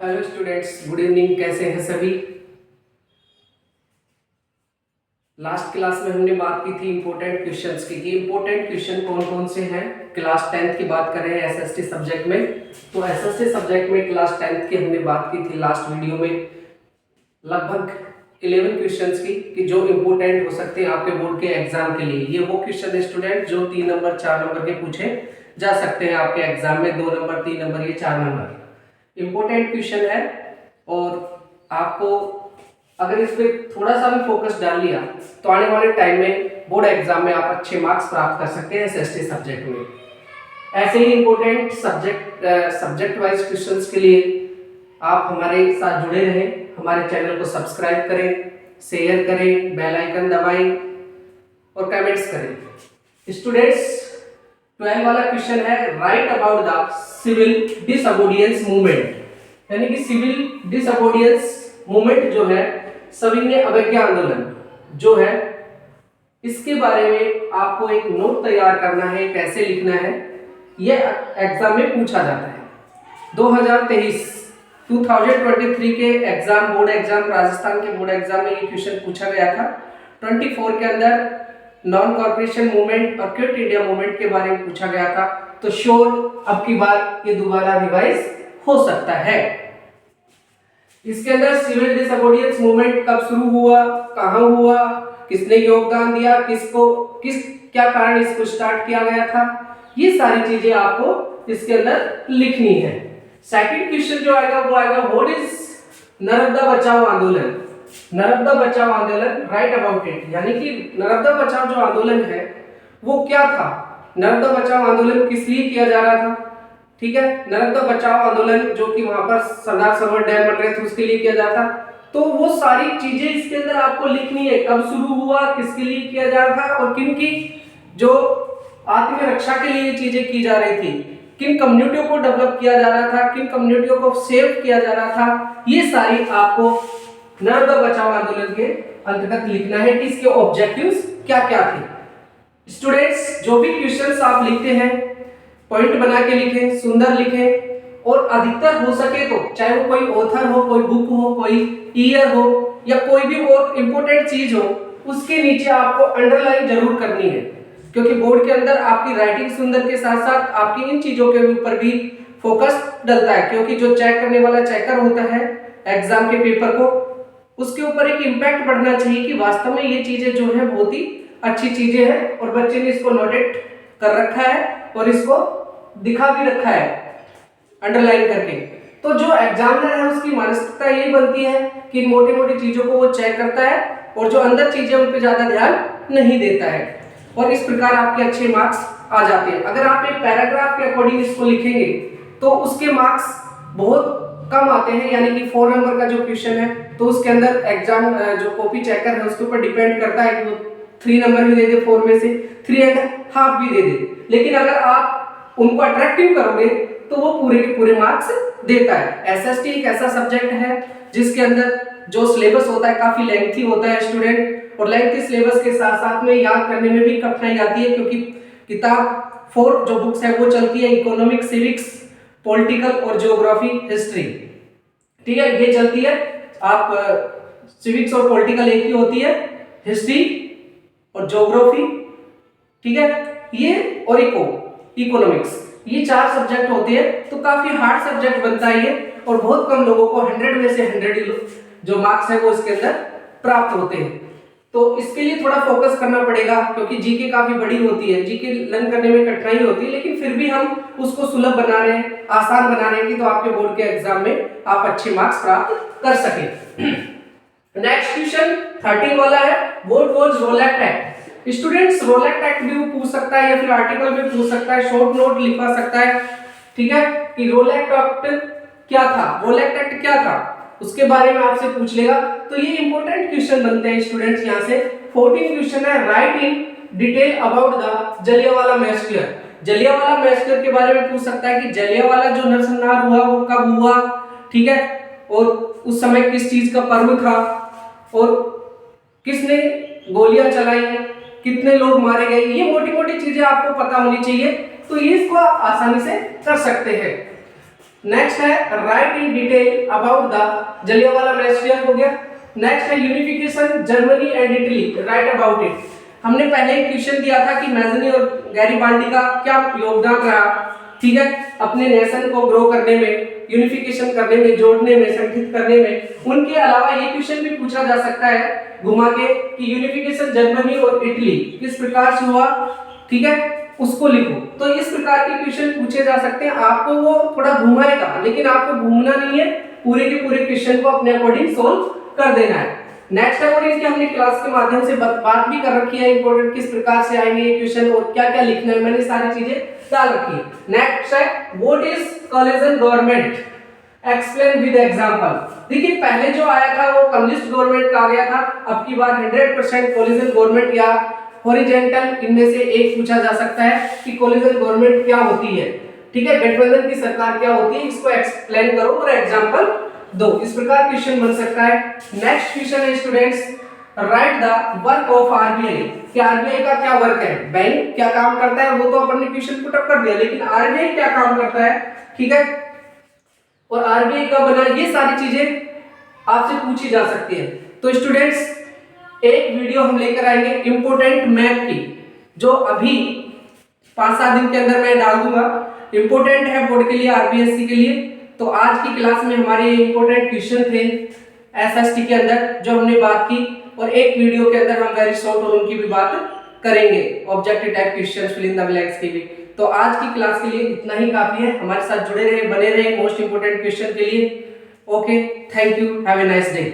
Hello students, good evening. कैसे हैं सभी? लास्ट क्लास में हमने बात की थी इम्पोर्टेंट क्वेश्चंस की कि इम्पोर्टेंट क्वेश्चन कौन कौन से हैं। क्लास 10th की बात करें एसएसटी सब्जेक्ट में, तो एसएसटी सब्जेक्ट में क्लास 10th की हमने बात की थी लास्ट वीडियो में लगभग 11 क्वेश्चंस की कि जो इम्पोर्टेंट हो सकते हैं आपके बोर्ड के एग्जाम के लिए। ये वो क्वेश्चन है स्टूडेंट जो 3 नंबर 4 नंबर के पूछे जा सकते हैं आपके एग्जाम में। 2 नंबर 3 नंबर ये 4 नंबर इम्पोर्टेंट क्वेश्चन है। और आपको अगर इस पे थोड़ा सा भी फोकस डाल लिया तो आने वाले टाइम में बोर्ड एग्जाम में आप अच्छे मार्क्स प्राप्त कर सकते हैं एसएसटी सब्जेक्ट में। ऐसे ही इम्पोर्टेंट सब्जेक्ट वाइज क्वेश्चंस के लिए आप हमारे साथ जुड़े रहें। हमारे चैनल को सब्सक्राइब करें, शेयर करें, बेल आइकन दबाएं और कमेंट्स करें। स्टूडेंट्स, 12 वाला क्वेश्चन है right about the civil disobedience movement, यानी कि सिविल डिसओबीडियंस मूवमेंट जो है सविनय अवज्ञा आंदोलन जो है, इसके बारे में आपको एक नोट तैयार करना है, कैसे लिखना है। यह एग्जाम में पूछा जाता है। 2023 के एग्जाम बोर्ड एग्जाम राजस्थान के बोर्ड एग्जाम में ये क्वेश्चन पूछा गया था। 24 के अंदर नॉन कॉर्पोरेशन मूवमेंट और क्विट इंडिया मूवमेंट के बारे में पूछा गया था। तो श्योर अब की बार ये दोबारा रिवाइज हो सकता है। इसके अंदर सिविल डिसओबीडियंस मूवमेंट कब शुरू हुआ, कहां हुआ, किसने योगदान दिया, क्या कारण इसको स्टार्ट किया गया था, ये सारी चीजें आपको इसके अंदर लिखनी है। सेकंड क्वेश्चन जो आएगा वो आएगा व्हाट इज नर्मदा बचाओ आंदोलन। नर्मदा बचाओ आंदोलन, राइट अबाउट इट, यानी कि नर्मदा बचाओ जो आंदोलन है वो क्या था। नर्मदा बचाओ आंदोलन किस लिए किया जा रहा था, ठीक है। नर्मदा बचाओ आंदोलन जो कि वहां पर सरदार सरोवर डैम बन रहे थे उसके लिए किया जाता। तो वो सारी चीजें इसके अंदर आपको लिखनी है, कब शुरू हुआ, किसके लिए किया जा रहा था और किन की जो आत्मरक्षा के लिए चीजें की जा रही थी, किन कम्युनिटियों को डेवलप किया जा रहा था, किन कम्युनिटियों को सेव किया जा रहा था। ये सारी आपको नर्मदा बचाओ आंदोलन के अंतर्गत लिखना है कि इसके ऑब्जेक्टिव्स क्या क्या थे। स्टूडेंट्स, जो भी क्वेश्चंस आप लिखते हैं पॉइंट बना के लिखें, सुंदर लिखें और अधिकतर हो सके तो चाहे वो कोई ऑथर हो, कोई बुक हो, कोई ईयर हो या कोई भी और इंपॉर्टेंट चीज हो, उसके नीचे आपको अंडरलाइन जरूर करनी है। क्योंकि बोर्ड के अंदर आपकी राइटिंग सुंदर के साथ साथ आपकी इन चीजों के ऊपर भी फोकस डलता है। क्योंकि जो चेक करने वाला चेकर होता है एग्जाम के पेपर को, उसके ऊपर एक इम्पैक्ट बढ़ना चाहिए कि वास्तव में ये चीजें जो है बहुत ही अच्छी चीजें हैं और बच्चे ने इसको नोटेट कर रखा है और इसको दिखा भी रखा है अंडरलाइन करके। तो जो एग्जामिनर है उसकी मानसिकता यही बनती है कि मोटी मोटी चीजों को वो चेक करता है और जो अंदर चीजें उन पे ज्यादा ध्यान नहीं देता है और इस प्रकार आपके अच्छे मार्क्स आ जाते हैं। अगर आप एक पैराग्राफ के अकॉर्डिंग इसको लिखेंगे तो उसके मार्क्स बहुत कम आते हैं, यानी कि 4 नंबर का जो क्वेश्चन है तो उसके अंदर एग्जाम जो कॉपी चेकर है उसके ऊपर डिपेंड करता है कि वो 3 नंबर भी दे दे, 4 में से 3.5 भी दे दे। लेकिन अगर आप उनको अट्रैक्टिव करोगे तो वो पूरे के पूरे मार्क्स देता है। एसएसटी एक ऐसा सब्जेक्ट है जिसके अंदर जो सिलेबस होता है काफी लेंथी होता है स्टूडेंट, और लेंथी सिलेबस के साथ साथ में याद करने में भी कठिनाई आती है। क्योंकि किताब 4 जो बुक्स है वो चलती है इकोनॉमिक्स, सिविक्स, पॉलिटिकल और ज्योग्राफी, हिस्ट्री, ठीक है, ये चलती है। आप सिविक्स और पॉलिटिकल एक ही होती है, हिस्ट्री और ज्योग्राफी, ठीक है, ये और इकोनॉमिक्स, ये 4 सब्जेक्ट होते हैं। तो काफी हार्ड सब्जेक्ट बनता है ये और बहुत कम लोगों को 100 में से 100 जो मार्क्स है वो इसके अंदर प्राप्त होते हैं। तो इसके लिए थोड़ा फोकस करना पड़ेगा क्योंकि जीके काफी बड़ी होती है, जीके लर्न करने में कठिनाई होती है, लेकिन फिर भी हम उसको सुलभ बना रहे हैं, आसान बना रहे हैं कि तो आपके बोर्ड के एग्जाम में आप अच्छे मार्क्स प्राप्त कर सके। नेक्स्ट क्वेश्चन 13 वाला है what was Rowlatt act. Students, Rowlatt act भी वो पूछ सकता है या फिर आर्टिकल में पूछ सकता है, शॉर्ट नोट लिखवा सकता है, ठीक है, कि रोलैक्ट एक्ट क्या था, रोलैक्ट एक्ट क्या था, उसके बारे में आपसे पूछ लेगा। तो ये इंपॉर्टेंट क्वेश्चन बनते हैं स्टूडेंट्स। यहाँ से 14 क्वेश्चन है right in detail about the Jallianwala massacre. Jallianwala massacre के बारे में पूछ सकता है कि जलियांवाला जो नरसंहार हुआ वो कब हुआ, ठीक है, और उस समय किस चीज का पर्व था और किसने गोलियां चलाई, कितने लोग मारे गए, ये मोटी मोटी चीजें आपको पता होनी चाहिए। तो ये इसको आप आसानी से कर सकते हैं। नेक्स्ट है right in detail about the Jallianwala massacre हो गया। नेक्स्ट है unification Germany and Italy, right about it. हमने पहले एक क्वेश्चन दिया था कि मैजनी और गैरीबाल्डी का क्या योगदान रहा, ठीक है, अपने नेशन को ग्रो करने में, यूनिफिकेशन करने में, जोड़ने में, संगठित करने में। उनके अलावा ये क्वेश्चन भी पूछा जा सकता है घुमा के कि यूनिफिकेशन जर्मनी और इटली किस प्रकार से हुआ, ठीक है, उसको लिखो। तो इस प्रकार के क्वेश्चन पूछे जा सकते हैं। आपको वो थोड़ा घुमाएगा, लेकिन आपको घूमना नहीं है, पूरे के पूरे क्वेश्चन को अपने अकॉर्डिंग सोल्व कर देना है। नेक्स्ट है, और इसकी हमने क्लास के माध्यम से बात भी कर रखी है, इंपॉर्टेंट किस प्रकार से आएंगे ये क्वेश्चन और क्या क्या लिखना है, मैंने सारी चीजें डाल रखी है। नेक्स्ट है what is coalition government, explain with example. देखिए पहले जो आया था वो कम्युनिस्ट गवर्नमेंट का आ गया था, अब की बार 100% कोलिशन गवर्नमेंट या हॉरिजॉन्टल, इनमें से एक पूछा जा सकता है कि कोलिशन गवर्नमेंट क्या होती है, ठीक है, गठबंधन की सरकार क्या होती है, इसको एक्सप्लेन करो और एग्जांपल दो। इस प्रकार क्वेश्चन बन सकता है। नेक्स्ट क्वेश्चन है students, right the work of RBI, कि आरबीआई का क्या वर्क है, बैंक क्या काम करता है, वो तो अपन ने क्वेश्चन पुट अप कर दिया, लेकिन आरबीआई क्या काम करता है, ठीक है, और आरबीआई कब बना, ये सारी चीजें आपसे पूछी जा सकती है। तो स्टूडेंट्स एक वीडियो हम लेकर आएंगे इंपोर्टेंट मैप की, जो अभी 5-7 दिन के अंदर मैं डाल दूंगा, इंपोर्टेंट है बोर्ड के लिए, आरबीएससी के लिए। तो आज की क्लास में हमारे ये इंपोर्टेंट क्वेश्चन थे एसएसटी के अंदर जो हमने बात की, और एक वीडियो के अंदर हम वेरी शॉर्ट और उनकी भी बात करेंगे, objective type questions, fill in the blanks की भी। तो आज की क्लास के लिए इतना ही काफी है, हमारे साथ जुड़े रहे, बने रहे मोस्ट इंपोर्टेंट क्वेश्चन के लिए। Okay, thank you, have a nice day.